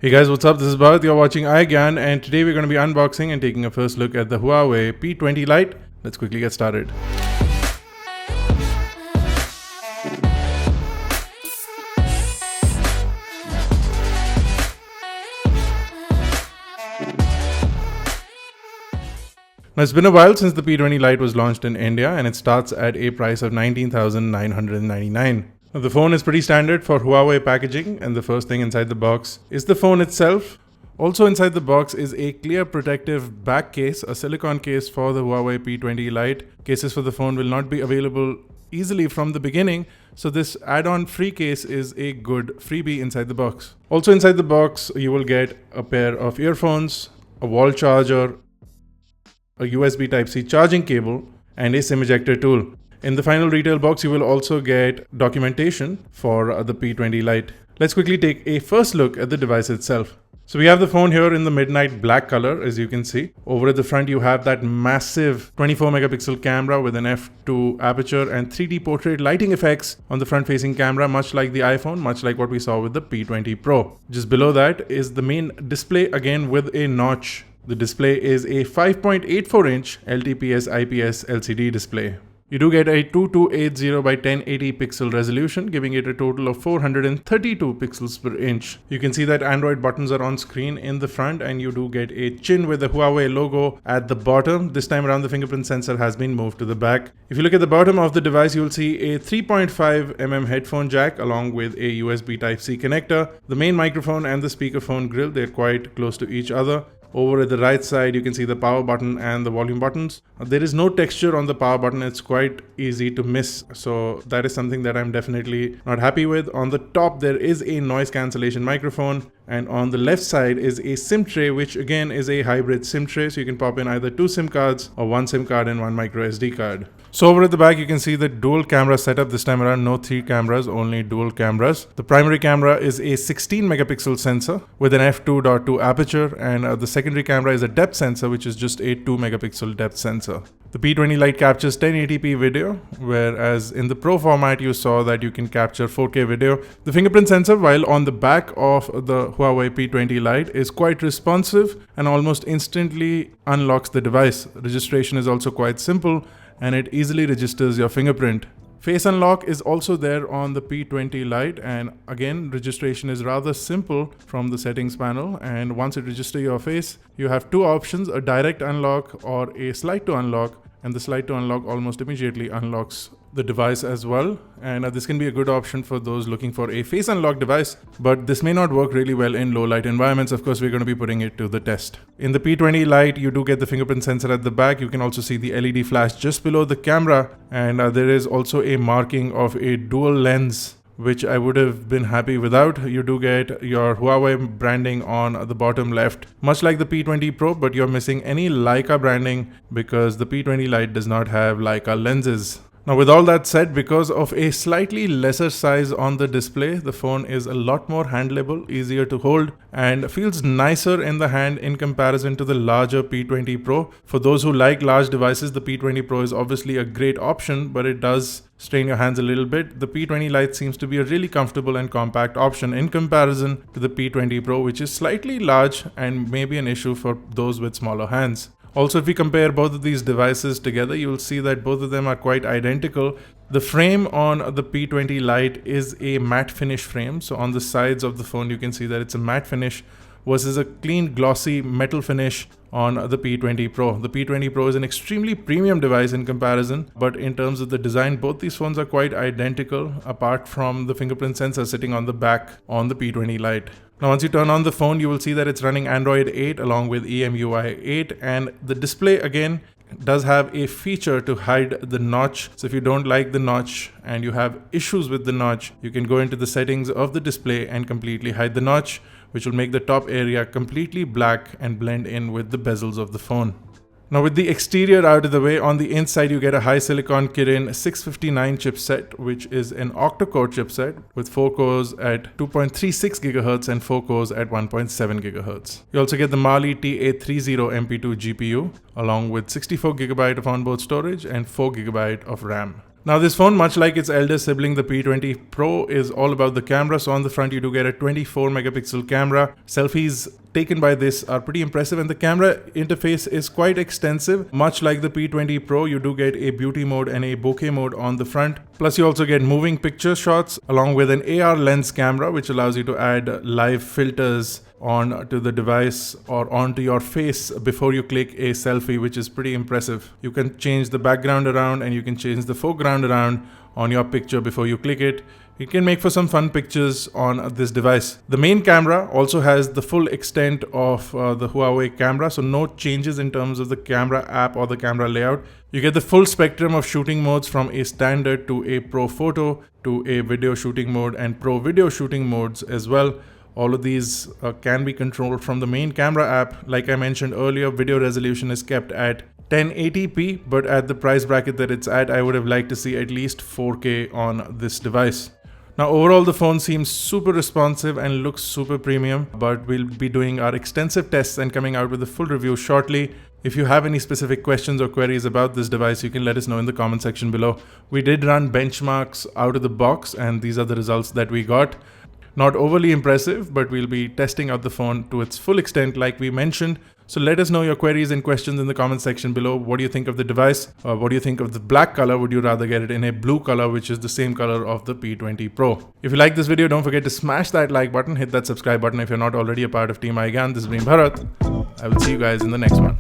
Hey guys, what's up? This is Bharat. You're watching iGyaan, and today we're going to be unboxing and taking a first look at the Huawei P20 Lite. Let's quickly get started. Now, it's been a while since the P20 Lite was launched in India, and it starts at a price of 19,999. Now, the phone is pretty standard for Huawei packaging, and the first thing inside the box is the phone itself. Also inside the box is a clear protective back case, a silicone case for the Huawei P20 Lite. Cases for the phone will not be available easily from the beginning, so this add-on free case is a good freebie inside the box. Also inside the box, you will get a pair of earphones, a wall charger, a USB Type-C charging cable, and a SIM ejector tool. In the final retail box, you will also get documentation for the P20 Lite. Let's quickly take a first look at the device itself. So we have the phone here in the midnight black color, as you can see. Over at the front, you have that massive 24 megapixel camera with an f2 aperture and 3D portrait lighting effects on the front-facing camera, much like the iPhone, much like what we saw with the P20 Pro. Just below that is the main display, again with a notch. The display is a 5.84-inch LTPS IPS LCD display. You do get a 2280 by 1080 pixel resolution, giving it a total of 432 pixels per inch. You can see that Android buttons are on screen in the front, and you do get a chin with the Huawei logo at the bottom. This time around, the fingerprint sensor has been moved to the back. If you look at the bottom of the device, you will see a 3.5mm headphone jack along with a USB Type-C connector. The main microphone and the speakerphone grill, they're quite close to each other. Over at the right side, you can see the power button and the volume buttons. There is no texture on the power button. It's quite easy to miss. So that is something that I'm definitely not happy with. On the top, there is a noise cancellation microphone. And on the left side is a SIM tray, which again is a hybrid SIM tray. So you can pop in either two SIM cards or one SIM card and one micro SD card. So over at the back, you can see the dual camera setup. This time around, no three cameras, only dual cameras. The primary camera is a 16 megapixel sensor with an f2.2 aperture, and the secondary camera is a depth sensor, which is just a 2 megapixel depth sensor. The P20 Lite captures 1080p video, whereas in the Pro format, you saw that you can capture 4K video. The fingerprint sensor, while on the back of the Huawei P20 Lite, is quite responsive and almost instantly unlocks the device. Registration is also quite simple, and it easily registers your fingerprint. Face unlock is also there on the P20 Lite, and again, registration is rather simple from the settings panel. And once it registers your face, you have two options: a direct unlock or a slide to unlock. And the slide to unlock almost immediately unlocks the device as well. And this can be a good option for those looking for a face unlock device, but this may not work really well in low light environments. Of course, we're going to be putting it to the test. In the P20 Lite, you do get the fingerprint sensor at the back. You can also see the LED flash just below the camera, and there is also a marking of a dual lens, which I would have been happy without. You do get your Huawei branding on the bottom left, much like the P20 Pro, but you're missing any Leica branding because the P20 Lite does not have Leica lenses. Now, with all that said, because of a slightly lesser size on the display, the phone is a lot more handleable, easier to hold, and feels nicer in the hand in comparison to the larger P20 Pro. For those who like large devices, the P20 Pro is obviously a great option, but it does strain your hands a little bit. The P20 Lite seems to be a really comfortable and compact option in comparison to the P20 Pro, which is slightly large and may be an issue for those with smaller hands. Also, if we compare both of these devices together, you will see that both of them are quite identical. The frame on the P20 Lite is a matte finish frame. So on the sides of the phone, you can see that it's a matte finish versus a clean glossy metal finish on the P20 Pro. The P20 Pro is an extremely premium device in comparison, but in terms of the design, both these phones are quite identical, apart from the fingerprint sensor sitting on the back on the P20 Lite. Now, once you turn on the phone, you will see that it's running Android 8 along with EMUI 8, and the display again does have a feature to hide the notch. So if you don't like the notch and you have issues with the notch, you can go into the settings of the display and completely hide the notch, which will make the top area completely black and blend in with the bezels of the phone. Now, with the exterior out of the way, on the inside you get a high silicon Kirin 659 chipset, which is an octa-core chipset with 4 cores at 2.36 GHz and 4 cores at 1.7 GHz. You also get the Mali TA30 MP2 GPU along with 64 GB of onboard storage and 4 GB of RAM. Now this phone, much like its elder sibling the P20 Pro, is all about the camera. So on the front you do get a 24 megapixel camera. Selfies taken by this are pretty impressive, and the camera interface is quite extensive. Much like the P20 Pro, you do get a beauty mode and a bokeh mode on the front. Plus you also get moving picture shots along with an AR lens camera, which allows you to add live filters onto the device or onto your face before you click a selfie, which is pretty impressive. You can change the background around and you can change the foreground around on your picture before you click it. You can make for some fun pictures on this device. The main camera also has the full extent of the Huawei camera, so no changes in terms of the camera app or the camera layout. You get the full spectrum of shooting modes, from a standard to a pro photo to a video shooting mode and pro video shooting modes as well. All of these can be controlled from the main camera app. Like I mentioned earlier, video resolution is kept at 1080p, but at the price bracket that it's at, I would have liked to see at least 4K on this device. Now overall the phone seems super responsive and looks super premium, but we'll be doing our extensive tests and coming out with a full review shortly. If you have any specific questions or queries about this device, you can let us know in the comment section below. We did run benchmarks out of the box and these are the results that we got. Not overly impressive, but we'll be testing out the phone to its full extent like we mentioned. So let us know your queries and questions in the comment section below. What do you think of the device? What do you think of the black color? Would you rather get it in a blue color, which is the same color of the P20 Pro? If you like this video, don't forget to smash that like button, hit that subscribe button if you're not already a part of Team iGyaan. This has been Bharat. I will see you guys in the next one.